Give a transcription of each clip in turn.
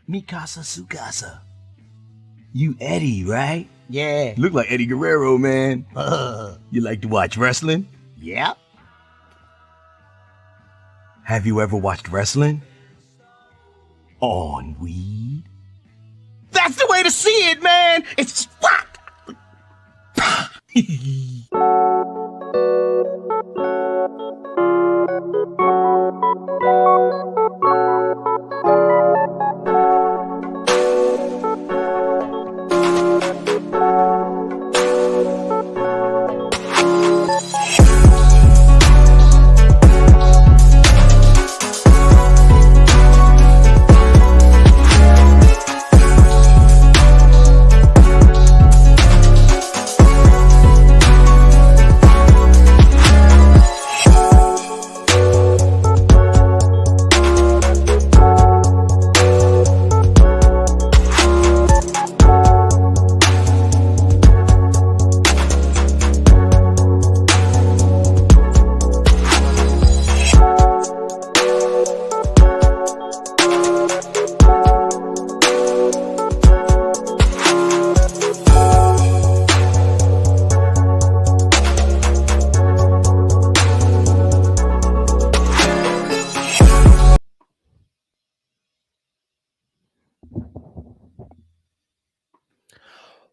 Mikasa Sukasa. You Eddie, right? Yeah. Look like Eddie Guerrero, man. You like to watch wrestling? Yep. Have you ever watched wrestling? On weed? That's the way to see it, man! It's fuck!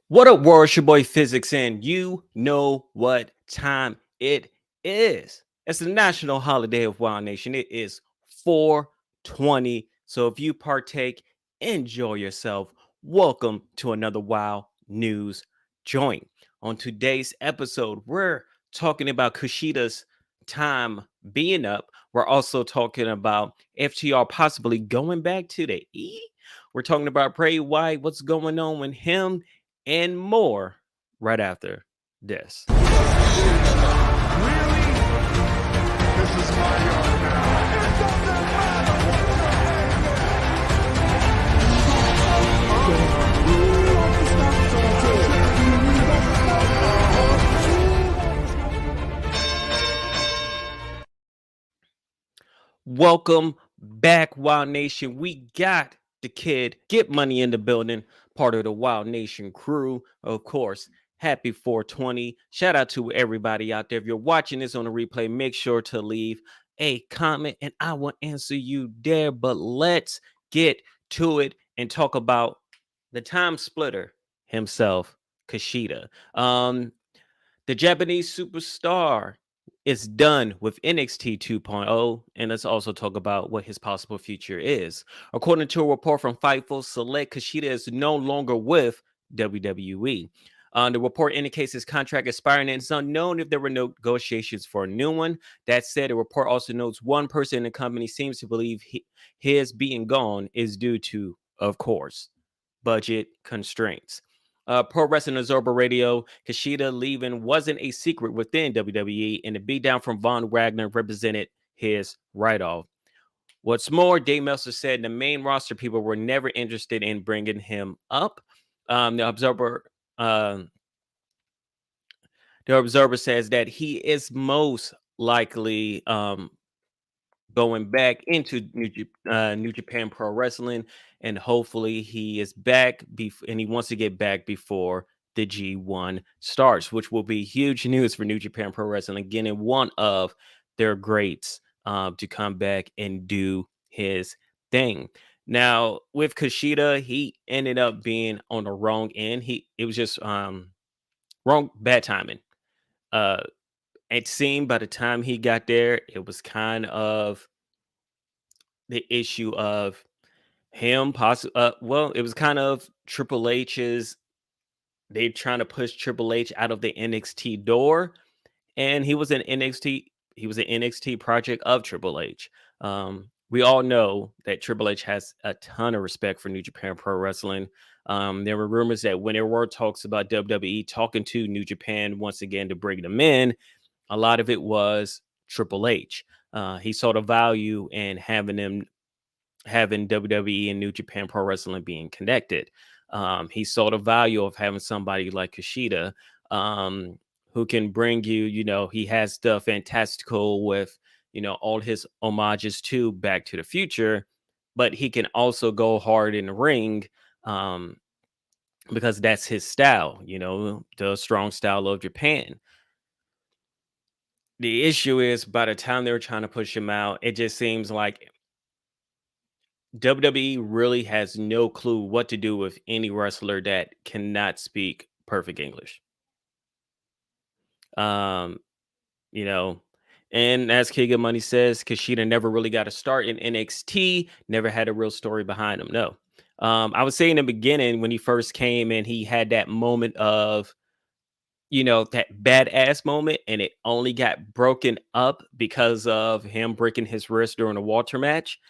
What up, world? It's your boy Physics, and you know what time it is. It's the national holiday of Wild Nation. It is 420. So if you partake, enjoy yourself. Welcome to another Wild News Joint. On today's episode, we're talking about Kushida's time being up. We're also talking about FTR possibly going back to the E. We're talking about Bray Wyatt, what's going on with him, and more right after this. Really? This is my yard now. It doesn't matter. Welcome back, Wild Nation. We got the kid Get Money in the building, part of the Wild Nation crew. Of course, happy 420. Shout out to everybody out there. If you're watching this on a replay, make sure to leave a comment and I will answer you there. But let's get to it and talk about the time splitter himself, Kushida. The Japanese superstar is done with NXT 2.0, and let's also talk about what his possible future is. According to a report from Fightful Select, Kushida is no longer with WWE. The report indicates his contract expiring, and it's unknown if there were no negotiations for a new one. That said, the report also notes one person in the company seems to believe his being gone is due to, of course, budget constraints. Pro Wrestling Observer Radio, Kushida leaving wasn't a secret within WWE, and the beatdown from Von Wagner represented his write-off. What's more, Dave Meltzer said the main roster people were never interested in bringing him up. The Observer says that he is most likely going back into New Japan Pro Wrestling, and hopefully he is back and he wants to get back before the G1 starts, which will be huge news for New Japan Pro Wrestling, getting one of their greats to come back and do his thing. Now with Kushida, he ended up being on the wrong end. It was just bad timing. It seemed by the time he got there, it was kind of the issue of him well, it was kind of Triple H's. They trying to push Triple H out of the NXT door, and he was an NXT project of Triple H. We all know that Triple H has a ton of respect for New Japan Pro Wrestling. There were rumors that when there were talks about WWE talking to New Japan once again to bring them in, a lot of it was Triple H. He saw the value in having WWE and New Japan Pro Wrestling being connected. He saw the value of having somebody like Kushida, who can bring you, he has the fantastical with, all his homages to Back to the Future, but he can also go hard in the ring, because that's his style, the strong style of Japan. The issue is by the time they were trying to push him out, it just seems like WWE really has no clue what to do with any wrestler that cannot speak perfect English. Um, and as Keegan Money says, Kushida never really got a start in NXT, never had a real story behind him. No. I was saying in the beginning when he first came and he had that moment of, that badass moment, and it only got broken up because of him breaking his wrist during a Walter match.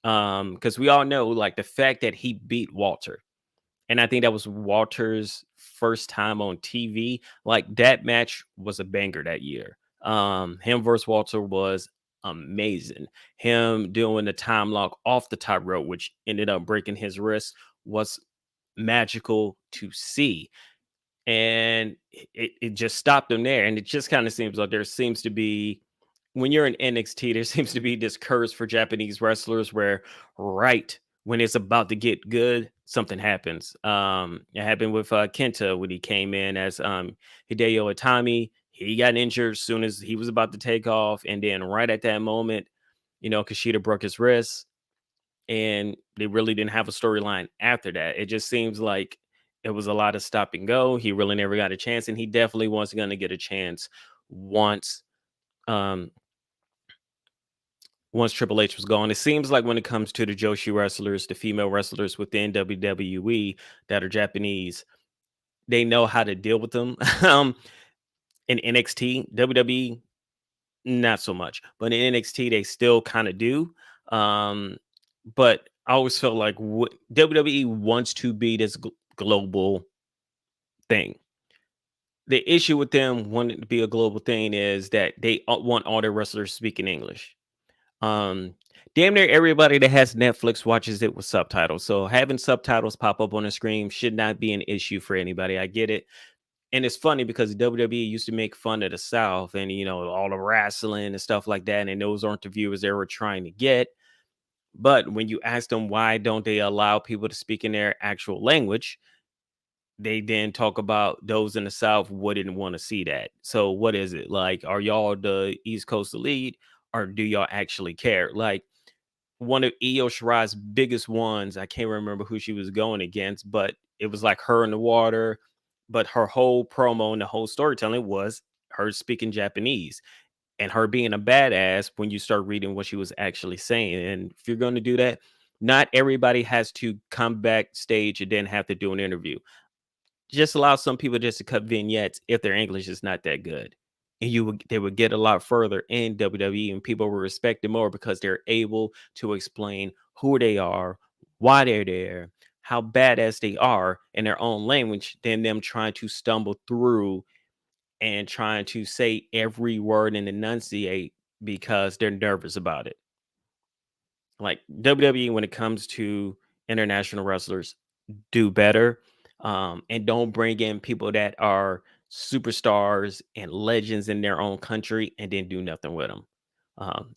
Because we all know, like, the fact that he beat Walter, and I think that was Walter's first time on TV. Like, that match was a banger that year. Him versus Walter was amazing. Him doing the time lock off the top rope, which ended up breaking his wrist, was magical to see. And it just stopped him there. And it just kind of seems like there seems to be, when you're in NXT, there seems to be this curse for Japanese wrestlers where right when it's about to get good, something happens. It happened with Kenta when he came in as Hideo Itami. He got injured as soon as he was about to take off. And then right at that moment, Kushida broke his wrist. And they really didn't have a storyline after that. It just seems like it was a lot of stop and go. He really never got a chance. And he definitely wasn't going to get a chance once Triple H was gone. It seems like when it comes to the Joshi wrestlers, the female wrestlers within WWE that are Japanese, they know how to deal with them. In NXT, WWE, not so much. But in NXT, they still kind of do. But I always felt like WWE wants to be this global thing. The issue with them wanting to be a global thing is that they want all their wrestlers speaking English. Damn near everybody that has Netflix watches it with subtitles. So having subtitles pop up on the screen should not be an issue for anybody. I get it. And it's funny because WWE used to make fun of the South and, all the wrestling and stuff like that. And those aren't the viewers they were trying to get. But when you ask them why don't they allow people to speak in their actual language, they then talk about those in the South wouldn't want to see that. So what is it? Like, are y'all the East Coast elite, or do y'all actually care? Like, one of Io Shirai's biggest ones, I can't remember who she was going against, but it was like her in the water. But her whole promo and the whole storytelling was her speaking Japanese and her being a badass when you start reading what she was actually saying. And if you're going to do that, not everybody has to come backstage and then have to do an interview. just allow some people just to cut vignettes if their English is not that good. And they would get a lot further in WWE, and people will respect them more because they're able to explain who they are, why they're there, how badass they are in their own language, than them trying to stumble through and trying to say every word and enunciate because they're nervous about it. Like WWE, when it comes to international wrestlers, do better, and don't bring in people that are superstars and legends in their own country and then do nothing with them.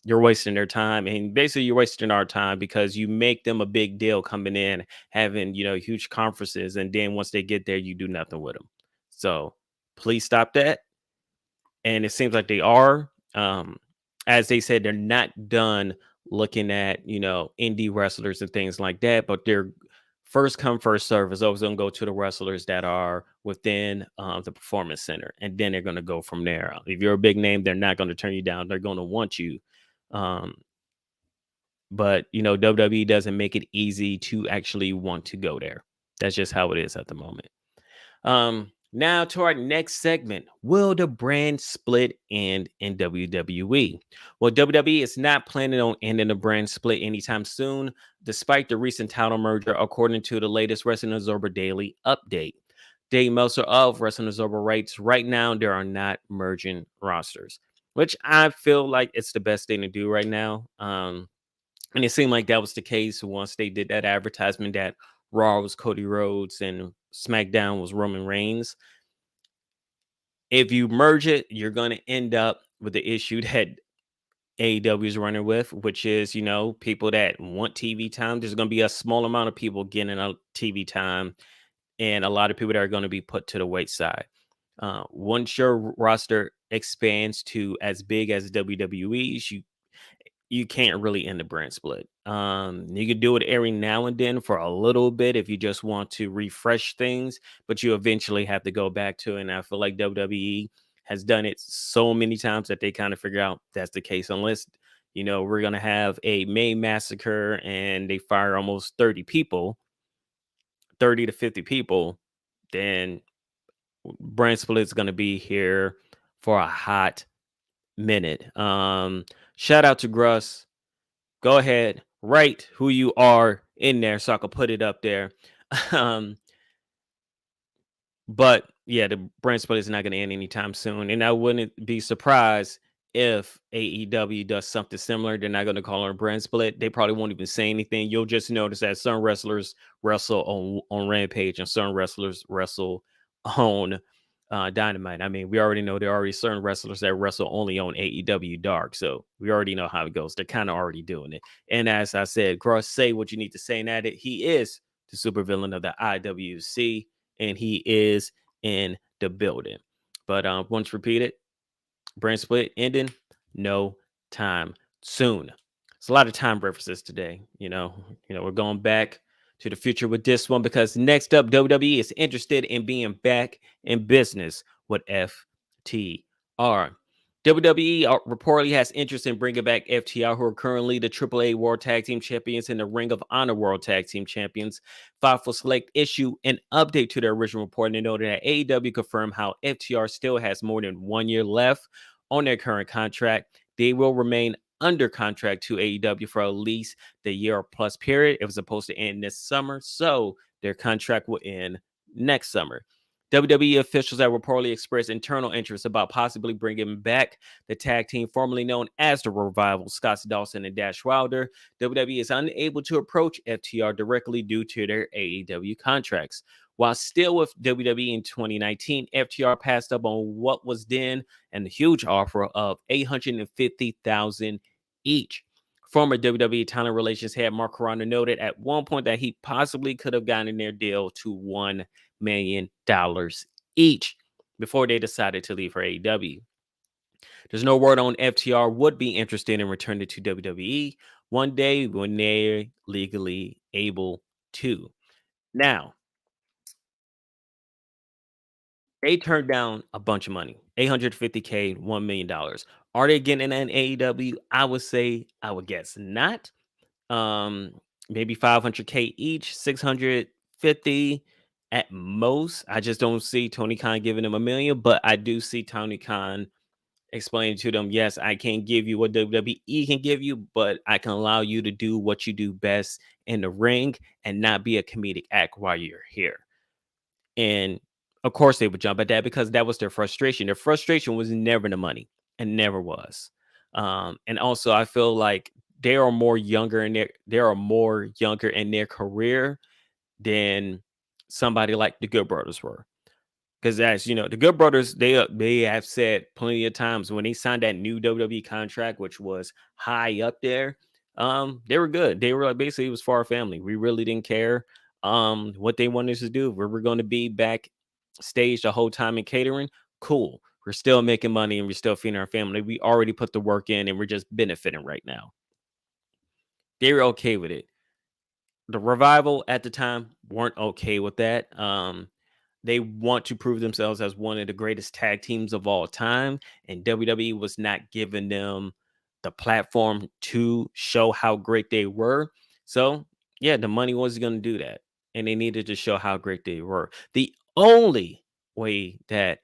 You're wasting their time, and basically you're wasting our time because you make them a big deal coming in, having huge conferences, and then once they get there, you do nothing with them. So please stop that. And it seems like they are. As they said, they're not done looking at indie wrestlers and things like that, but they're first come first serve is always going to go to the wrestlers that are within the performance center, and then they're going to go from there. If you're a big name, they're not going to turn you down. They're going to want you. But WWE doesn't make it easy to actually want to go there. That's just how it is at the moment. Now to our next segment. Will the brand split end in WWE? Well, WWE is not planning on ending the brand split anytime soon, despite the recent title merger, according to the latest Wrestling Observer Daily update. Dave Meltzer of Wrestling Observer writes, right now there are not merging rosters, which I feel like it's the best thing to do right now. And it seemed like that was the case once they did that advertisement that Raw was Cody Rhodes and SmackDown was Roman Reigns. If you merge it, you're going to end up with the issue that AEW is running with, which is, people that want TV time. There's going to be a small amount of people getting a TV time and a lot of people that are going to be put to the wayside. Once your roster expands to as big as WWE's, you can't really end the brand split. You can do it every now and then for a little bit if you just want to refresh things, but you eventually have to go back to it. And I feel like WWE has done it so many times that they kind of figure out that's the case. Unless, we're going to have a May massacre and they fire almost 30 people, 30 to 50 people, then brand split is going to be here for a hot minute. Shout out to Gruss. Go ahead, write who you are in there so I can put it up there. But yeah, the brand split is not going to end anytime soon. And I wouldn't be surprised if AEW does something similar. They're not going to call it a brand split. They probably won't even say anything. You'll just notice that some wrestlers wrestle on Rampage and some wrestlers wrestle on Dynamite. I mean, we already know there are already certain wrestlers that wrestle only on AEW Dark. So we already know how it goes. They're kind of already doing it. And as I said, Gross, say what you need to say at it. He is the supervillain of the IWC, and he is in the building. But once repeated, brand split ending, no time soon. It's a lot of time references today. We're going back to the future with this one because next up, WWE is interested in being back in business with FTR. WWE reportedly has interest in bringing back FTR, who are currently the AAA World Tag Team Champions and the Ring of Honor World Tag Team Champions. Fightful Select issue an update to their original report and noted that AEW confirmed how FTR still has more than 1 year left on their current contract. They will remain under contract to AEW for at least the year plus period. It was supposed to end this summer, so their contract will end next summer. WWE officials have reportedly expressed internal interest about possibly bringing back the tag team formerly known as the Revival, Scott Dawson and Dash Wilder. WWE is unable to approach FTR directly due to their AEW contracts. While still with WWE in 2019, FTR passed up on what was then a huge offer of $850,000 each. Former WWE talent relations head Mark Carrano noted at one point that he possibly could have gotten their deal to $1 million each before they decided to leave for AEW. There's no word on FTR would be interested in returning to WWE one day when they're legally able to. Now, they turned down a bunch of money, $850K, $1 million. Are they getting an AEW? I would guess not. Maybe $500K each, $650. at most. I just don't see Tony Khan giving them $1 million, but I do see Tony Khan explaining to them, yes, I can't give you what WWE can give you, but I can allow you to do what you do best in the ring and not be a comedic act while you're here. And of course, they would jump at that because that was their frustration. Their frustration was never the money, and never was. And also, I feel like they are more younger in their career than somebody like the Good Brothers were. Because as you know, the Good Brothers, they have said plenty of times when they signed that new WWE contract, which was high up there, they were good. They were like, basically, it was for our family. We really didn't care what they wanted us to do. We were going to be back stage the whole time in catering. Cool. We're still making money and we're still feeding our family. We already put the work in and we're just benefiting right now. They were okay with it. The Revival at the time weren't okay with that. They want to prove themselves as one of the greatest tag teams of all time, and WWE was not giving them the platform to show how great they were. So, yeah, the money was going to do that, and they needed to show how great they were. The only way that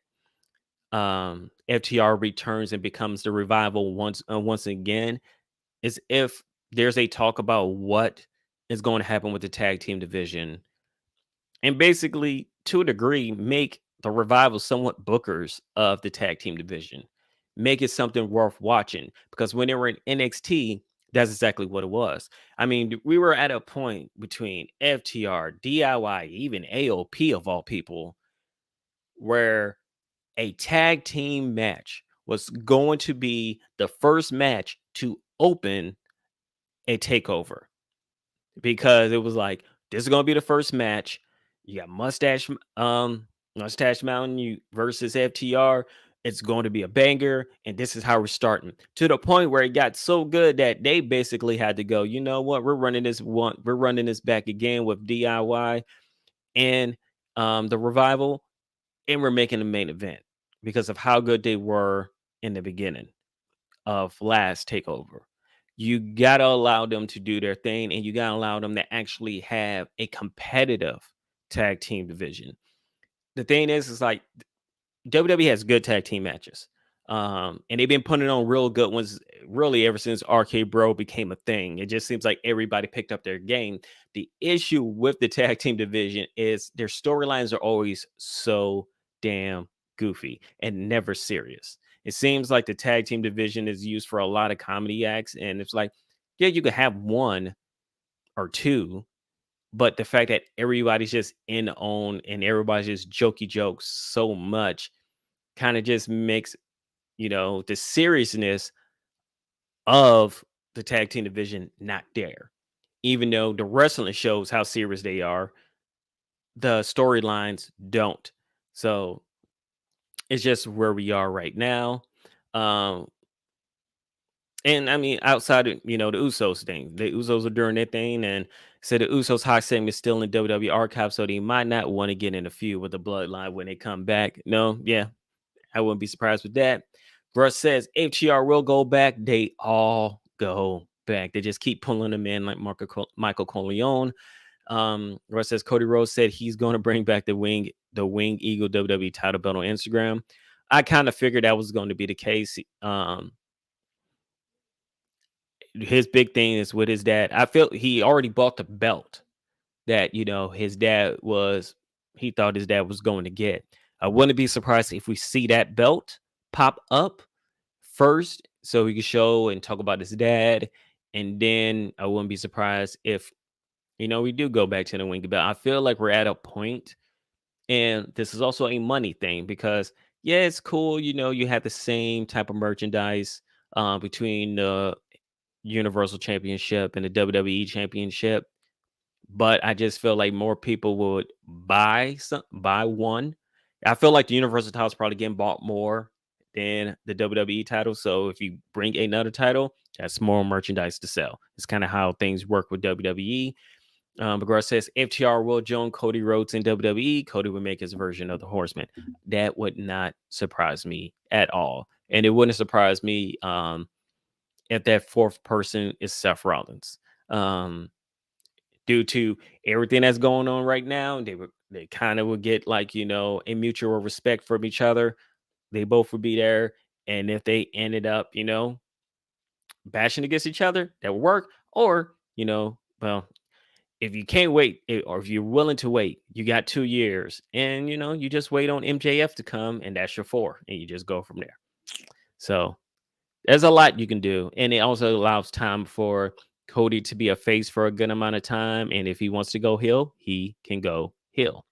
FTR returns and becomes the Revival once again is if there's a talk about what is going to happen with the tag team division, and basically, to a degree, make the Revival somewhat bookers of the tag team division. Make it something worth watching, because when they were in NXT, that's exactly what it was. I mean, we were at a point between FTR, DIY, even AOP of all people, where a tag team match was going to be the first match to open a takeover, because it was like, this is going to be the first match. You got Mustache Mountain versus FTR. It's going to be a banger, and this is how we're starting. To the point where it got so good that they basically had to go, you know what? We're running this back again with DIY and the Revival, and we're making the main event because of how good they were in the beginning of last takeover. You gotta allow them to do their thing, and you gotta allow them to actually have a competitive tag team division. The thing is like WWE has good tag team matches. And they've been putting on real good ones really ever since RK Bro became a thing. It just seems like everybody picked up their game. The issue with the tag team division is their storylines are always so damn goofy and never serious. It seems like the tag team division is used for a lot of comedy acts, and it's like, yeah, you could have one or two, but the fact that everybody's just in on and everybody's just jokey jokes so much kind of just makes, the seriousness of the tag team division not there. Even though the wrestling shows how serious they are, the storylines don't. So it's just where we are right now. Um, and I mean, outside of, the Usos thing, the Usos are doing their thing, and said the Usos hot segment is still in WWE archive, so they might not want to get in a feud with the Bloodline when they come back. No, yeah, I wouldn't be surprised with that. Russ says FTR will go back. They all go back. They just keep pulling them in like Michael Corleone. Russ says Cody Rhodes said he's going to bring back the Wing Eagle WWE title belt on Instagram. I kind of figured that was going to be the case. His big thing is with his dad. I feel he already bought the belt that, his dad he thought his dad was going to get. I wouldn't be surprised if we see that belt pop up first so he could show and talk about his dad. And then I wouldn't be surprised if, we do go back to the Wing belt. I feel like we're at a point, and this is also a money thing because, yeah, it's cool. You have the same type of merchandise between the Universal Championship and the WWE Championship, but I just feel like more people would buy one. I feel like the Universal title is probably getting bought more than the WWE title. So if you bring another title, that's more merchandise to sell. It's kind of how things work with WWE. McGrath says FTR will join Cody Rhodes in WWE. Cody would make his version of the Horseman. That would not surprise me at all, and it wouldn't surprise me if that fourth person is Seth Rollins. Due to everything that's going on right now, They kind of would get like, a mutual respect from each other. They both would be there. And if they ended up, bashing against each other, that would work. Or, well, if you can't wait, or if you're willing to wait, you got 2 years, and you just wait on MJF to come, and that's your 4, and you just go from there. So there's a lot you can do, and it also allows time for Cody to be a face for a good amount of time, and if he wants to go heel, he can go heel.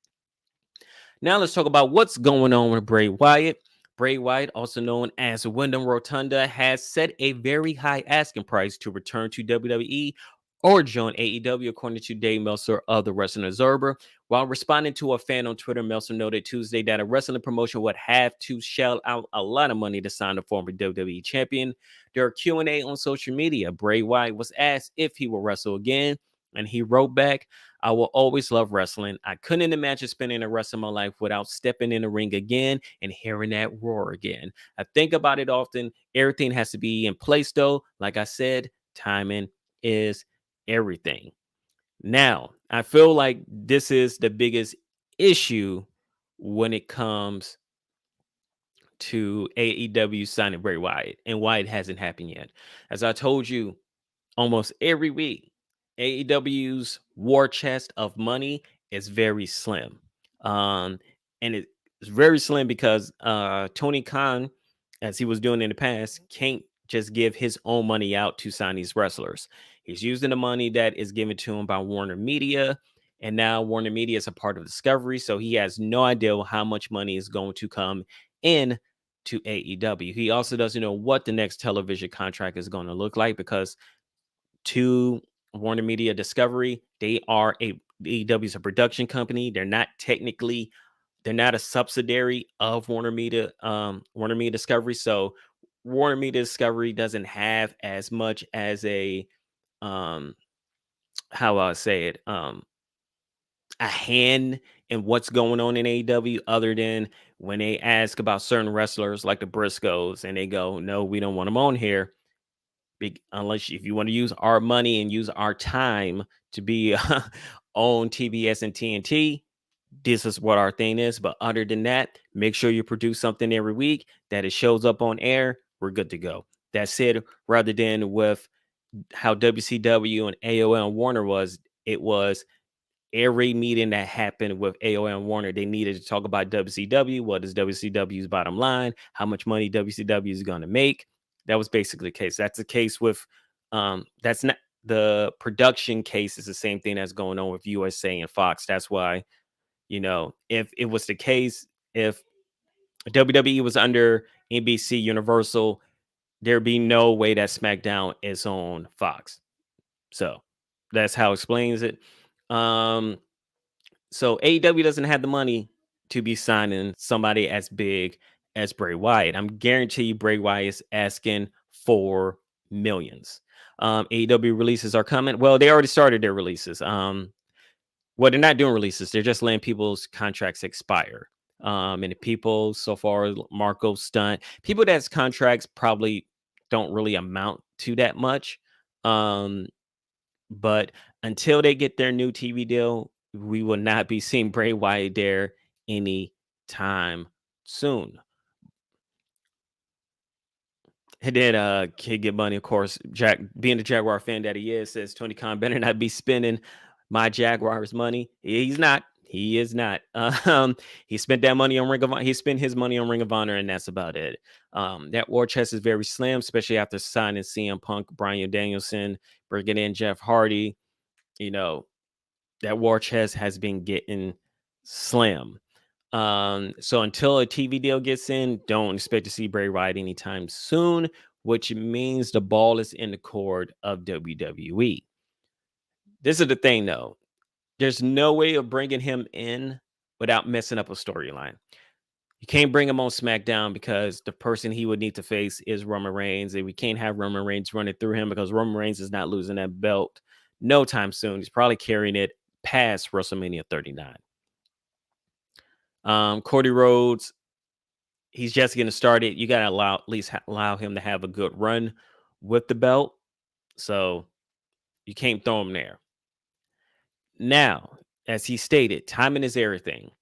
Now let's talk about what's going on with Bray Wyatt. Bray Wyatt, also known as Wyndham Rotunda, has set a very high asking price to return to WWE or join AEW, according to Dave Meltzer of the Wrestling Observer. While responding to a fan on Twitter, Meltzer noted Tuesday that a wrestling promotion would have to shell out a lot of money to sign the former WWE champion. During Q&A on social media, Bray Wyatt was asked if he will wrestle again, and he wrote back, "I will always love wrestling. I couldn't imagine spending the rest of my life without stepping in the ring again and hearing that roar again. I think about it often. Everything has to be in place, though. Like I said, timing is everything." Now, I feel like this is the biggest issue when it comes to AEW signing Bray Wyatt and why it hasn't happened yet. As I told you, almost every week, AEW's war chest of money is very slim. And it's very slim because Tony Khan, as he was doing in the past, can't just give his own money out to sign these wrestlers. He's using the money that is given to him by Warner Media. And now Warner Media is a part of Discovery. So he has no idea how much money is going to come in to AEW. He also doesn't know what the next television contract is going to look like because to Warner Media Discovery, AEW is a production company. They're not a subsidiary of Warner Media Discovery. So Warner Media Discovery doesn't have as much as a how I say it, a hand in what's going on in AEW, other than when they ask about certain wrestlers like the Briscoes and they go, "No, we don't want them on here." Unless if you want to use our money and use our time to be on TBS and TNT, this is what our thing is. But other than that, make sure you produce something every week that it shows up on air. We're good to go. That's it. Rather than with how WCW and AOL and Warner was, it was every meeting that happened with AOL and Warner, they needed to talk about WCW. What is WCW's bottom line? How much money WCW is going to make? That was basically the case. That's the case with that's not the production case is the same thing that's going on with USA and Fox. That's why, if it was the case, if WWE was under NBC Universal, there'd be no way that SmackDown is on Fox. So that's how it explains it. So AEW doesn't have the money to be signing somebody as big as Bray Wyatt. I'm guarantee you Bray Wyatt is asking for millions. AEW releases are coming. Well, they already started their releases. Well, they're not doing releases. They're just letting people's contracts expire. And the people so far, Marco Stunt, people that's contracts probably don't really amount to that much. But until they get their new TV deal, we will not be seeing Bray Wyatt there anytime soon. And then Kid Get Money, of course, Jack being the Jaguar fan that he is, says Tony Khan better not be spending my Jaguars money. He's not. He is not. He spent that money on Ring of Honor. He spent his money on Ring of Honor, and that's about it. That war chest is very slim, especially after signing CM Punk, Bryan Danielson, bringing in Jeff Hardy. That war chest has been getting slim. So until a TV deal gets in, don't expect to see Bray Wyatt anytime soon, which means the ball is in the court of WWE. This is the thing, though. There's no way of bringing him in without messing up a storyline. You can't bring him on SmackDown because the person he would need to face is Roman Reigns, and we can't have Roman Reigns running through him because Roman Reigns is not losing that belt no time soon. He's probably carrying it past WrestleMania 39. Cody Rhodes, he's just getting started. You got to at least allow him to have a good run with the belt. So you can't throw him there. Now, as he stated, timing is everything.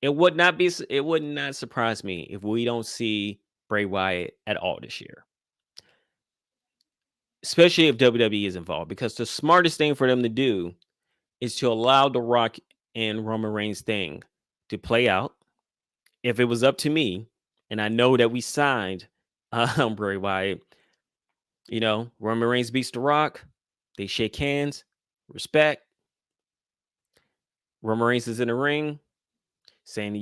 It would not surprise me if we don't see Bray Wyatt at all this year, especially if WWE is involved, because the smartest thing for them to do is to allow the Rock and Roman Reigns thing to play out. If it was up to me, and I know that we signed Bray Wyatt, Roman Reigns beats the Rock, they shake hands, respect. Roman Reigns is in the ring saying,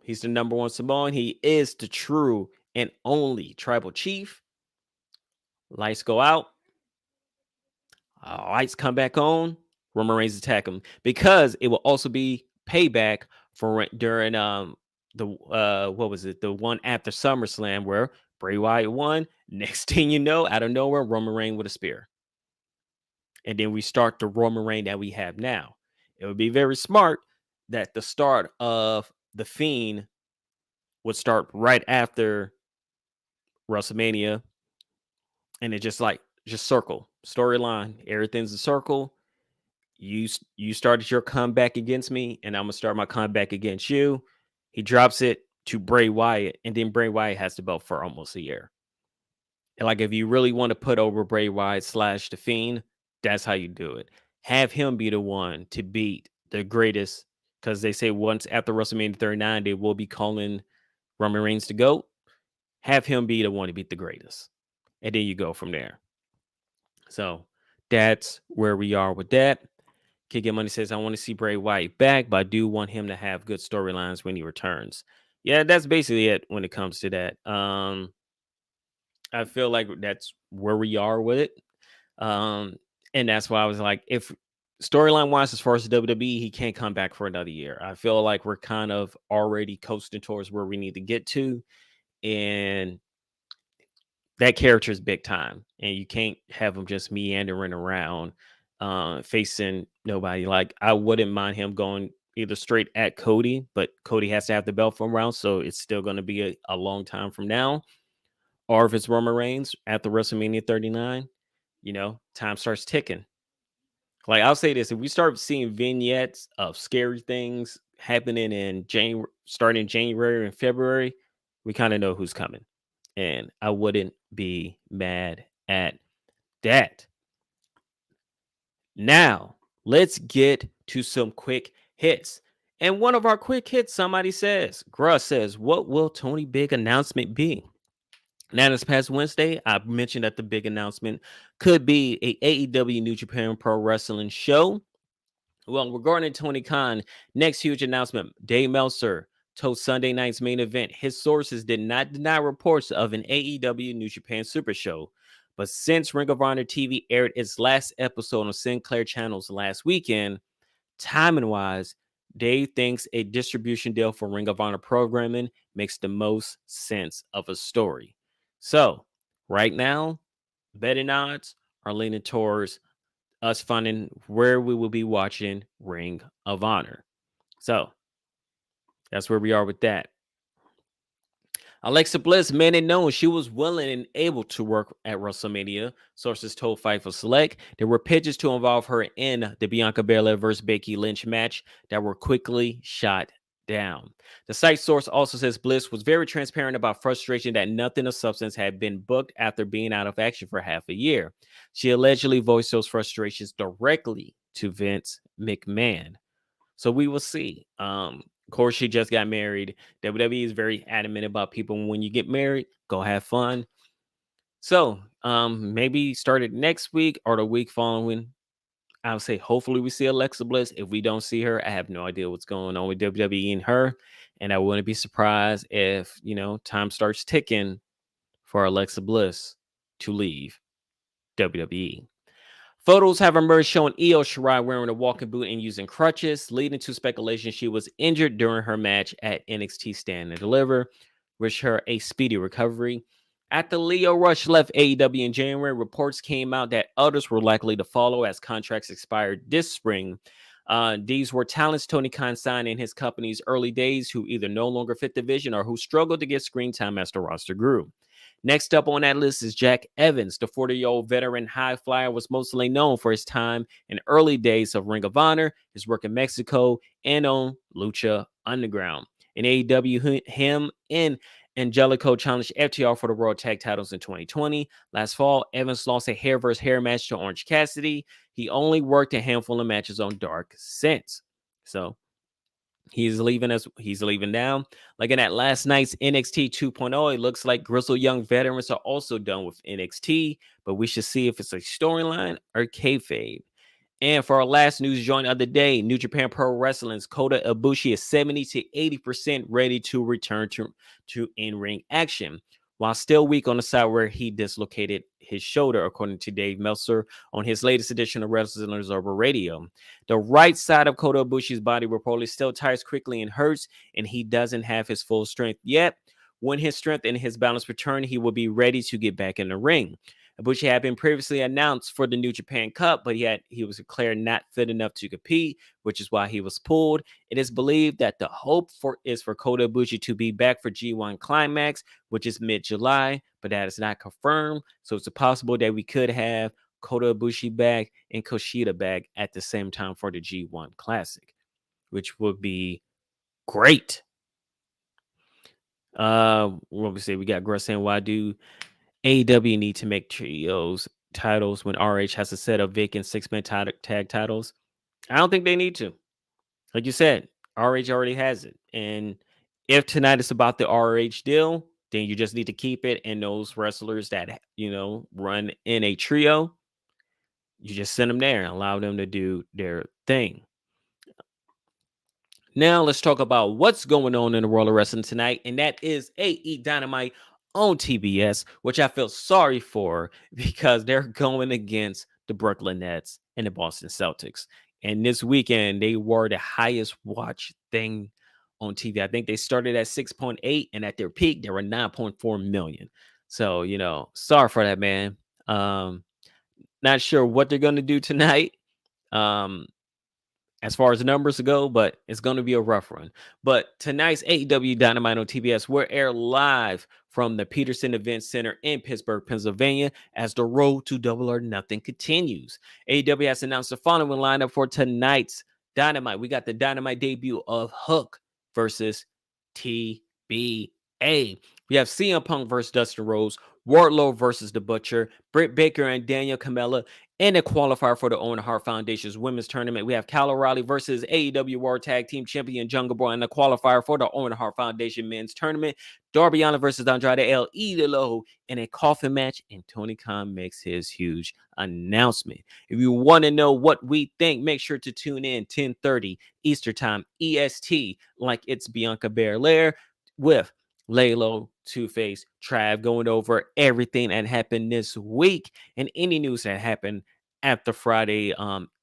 he's the number one Samoan. He is the true and only tribal chief. Lights go out. Lights come back on. Roman Reigns attack him, because it will also be payback for during the one after SummerSlam where Bray Wyatt won. Next thing you know, out of nowhere, Roman Reigns with a spear. And then we start the Roman Reigns that we have now. It would be very smart that the start of The Fiend would start right after WrestleMania. And it just circle. Storyline. Everything's a circle. You started your comeback against me, and I'm going to start my comeback against you. He drops it to Bray Wyatt, and then Bray Wyatt has the belt for almost a year. And like, if you really want to put over Bray Wyatt / The Fiend, that's how you do it. Have him be the one to beat the greatest, because they say once after WrestleMania 39, they will be calling Roman Reigns the GOAT. Have him be the one to beat the greatest. And then you go from there. So that's where we are with that. Kid Get Money says, I want to see Bray Wyatt back, but I do want him to have good storylines when he returns. Yeah, that's basically it when it comes to that. I feel like that's where we are with it. And that's why I was like, if storyline wise, as far as the WWE, he can't come back for another year. I feel like we're kind of already coasting towards where we need to get to. And that character is big time. And you can't have him just meandering around facing nobody. Like, I wouldn't mind him going either straight at Cody, but Cody has to have the belt for a round, so it's still going to be a long time from now. Or if it's Roman Reigns at the WrestleMania 39, time starts ticking. Like, I'll say this, if we start seeing vignettes of scary things happening in starting January and February, we kind of know who's coming. And I wouldn't be mad at that. Now, let's get to some quick hits. And one of our quick hits, somebody says, Gruss says, what will Tony Big announcement be? Now, this past Wednesday, I mentioned that the big announcement could be a AEW New Japan Pro Wrestling show. Well, regarding Tony Khan, next huge announcement, Dave Meltzer told Sunday Night's Main Event his sources did not deny reports of an AEW New Japan Super Show. But since Ring of Honor TV aired its last episode on Sinclair channels last weekend, timing-wise, Dave thinks a distribution deal for Ring of Honor programming makes the most sense of a story. So, right now, betting odds are leaning towards us finding where we will be watching Ring of Honor. So, that's where we are with that. Alexa Bliss made it known she was willing and able to work at WrestleMania. Sources told Fightful Select there were pitches to involve her in the Bianca Belair versus Becky Lynch match that were quickly shot down. The site source also says Bliss was very transparent about frustration that nothing of substance had been booked after being out of action for half a year. She allegedly voiced those frustrations directly to Vince McMahon. So we will see. Of course, she just got married. WWE is very adamant about people, when you get married, go have fun. So maybe started next week or the week following. I would say hopefully we see Alexa Bliss. If we don't see her, I have no idea what's going on with WWE and her. And I wouldn't be surprised if, time starts ticking for Alexa Bliss to leave WWE. Photos have emerged showing Io Shirai wearing a walking boot and using crutches, leading to speculation she was injured during her match at NXT Stand and Deliver. Wish her a speedy recovery. After Lio Rush left AEW in January, reports came out that others were likely to follow as contracts expired this spring. These were talents Tony Khan signed in his company's early days who either no longer fit the vision or who struggled to get screen time as the roster grew. Next up on that list is Jack Evans. The 40-year-old veteran high flyer was mostly known for his time in early days of Ring of Honor, his work in Mexico, and on Lucha Underground. In AEW, him and Angelico challenged FTR for the World Tag Titles in 2020. Last fall, Evans lost a hair versus hair match to Orange Cassidy. He only worked a handful of matches on Dark since. So he's leaving now. Like in that last night's NXT 2.0, it looks like grizzled young veterans are also done with NXT, but we should see if it's a storyline or kayfabe. And for our last news joint of the day, New Japan Pro Wrestling's Kota Ibushi is 70 to 80% ready to return to in-ring action, while still weak on the side where he dislocated his shoulder, according to Dave Meltzer on his latest edition of Wrestling Observer Radio. The right side of Kota Ibushi's body reportedly still tires quickly and hurts, and he doesn't have his full strength yet. When his strength and his balance return, he will be ready to get back in the ring. Ibushi had been previously announced for the New Japan Cup, but he was declared not fit enough to compete, which is why he was pulled. It is believed that the hope is for Kota Ibushi to be back for G1 Climax, which is mid-July, but that is not confirmed. So it's possible that we could have Kota Ibushi back and Kushida back at the same time for the G1 Classic, which would be great. What we say? We got Gruss and Wadu. AEW need to make trios titles when RH has a set of vacant 6-man tag titles. I don't think they need to. Like you said, RH already has it. And if tonight is about the RH deal, then you just need to keep it. And those wrestlers that, run in a trio, you just send them there and allow them to do their thing. Now let's talk about what's going on in the world of wrestling tonight, and that is AE Dynamite on TBS, which I feel sorry for because they're going against the Brooklyn Nets and the Boston Celtics. And this weekend, they were the highest watch thing on TV. I think they started at 6.8, and at their peak, they were 9.4 million. So, sorry for that, man. Not sure what they're going to do tonight. As far as numbers go, but it's going to be a rough one. But tonight's AEW Dynamite on TBS will air live from the Peterson Event Center in Pittsburgh, Pennsylvania, as the road to Double or Nothing continues. AEW has announced the following lineup for tonight's Dynamite. We got the Dynamite debut of Hook versus TBA. We have CM Punk versus Dustin Rhodes, Wardlow versus The Butcher, Britt Baker and Daniel Camella. In a qualifier for the Owen Hart Foundation's women's tournament, we have Kyle O'Reilly versus AEW World Tag Team Champion Jungle Boy in the qualifier for the Owen Hart Foundation men's tournament. Darby Allin versus Andrade El Idolo in a coffin match, and Tony Khan makes his huge announcement. If you want to know what we think, make sure to tune in 10:30 Eastern Time EST, like it's Bianca Belair with Laylo, Two-Face, Trav, going over everything that happened this week and any news that happened after Friday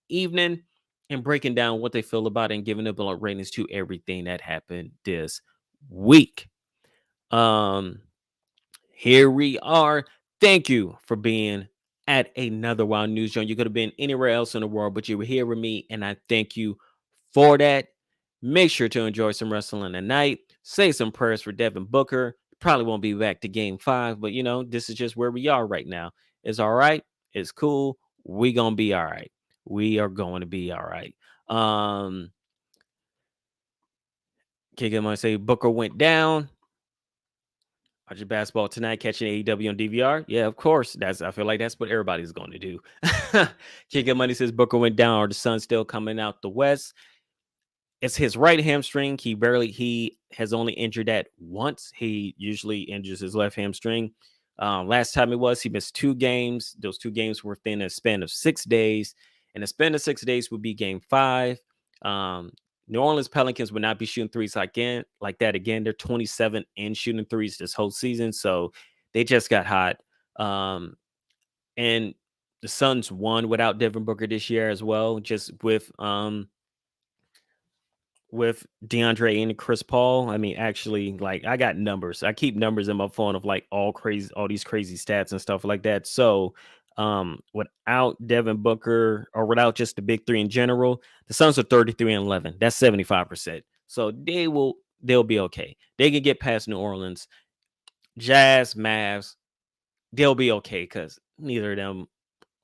evening, and breaking down what they feel about it and giving the bullet ratings to everything that happened this week. Here we are. Thank you for being at another Wild News Joint. You could have been anywhere else in the world, but you were here with me, and I thank you for that. Make sure to enjoy some wrestling tonight. Say some prayers for Devin Booker. Probably won't be back to game 5, but this is just where we are right now. It's all right. It's cool. We gonna be all right. We are going to be all right. Kick him. I say Booker went down. Watch your basketball tonight, catching AEW on DVR. Yeah, of course. I feel like that's what everybody's going to do. Kick It Money says Booker went down. Are the Suns still coming out the West? It's his right hamstring. He has only injured that once. He usually injures his left hamstring. Last time he missed 2 games. Those 2 games were within a span of 6 days. And the span of 6 days would be game 5. New Orleans Pelicans would not be shooting threes like that again. They're 27 in shooting threes this whole season. So they just got hot. And the Suns won without Devin Booker this year as well, just with DeAndre and Chris Paul. I mean, actually, I got numbers. I keep numbers in my phone of all these crazy stats and stuff like that. So without Devin Booker, or without just the big 3 in general, the Suns are 33-11. That's 75%. So they'll be okay. They can get past New Orleans. Jazz, Mavs, they'll be okay because neither of them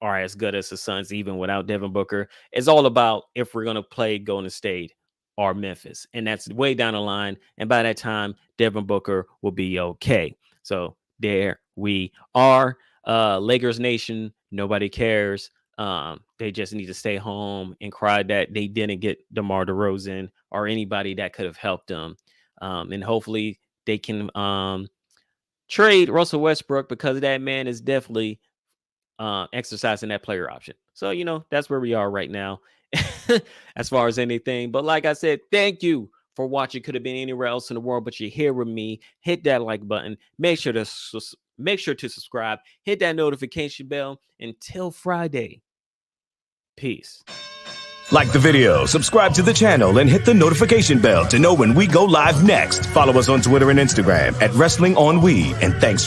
are as good as the Suns, even without Devin Booker. It's all about if we're going to play Golden State or Memphis, and that's way down the line. And by that time, Devin Booker will be okay. So there we are. Lakers Nation, nobody cares. They just need to stay home and cry that they didn't get DeMar DeRozan or anybody that could have helped them. And hopefully they can trade Russell Westbrook, because that man is definitely exercising that player option. So, that's where we are right now as far as anything. But like I said, thank you for watching. Could have been anywhere else in the world, but you're here with me. Hit that like button. Make sure to subscribe. Hit that notification bell. Until Friday. Peace. Like the video, subscribe to the channel, and hit the notification bell to know when we go live next. Follow us on Twitter and Instagram @WrestlingOnWe, and thanks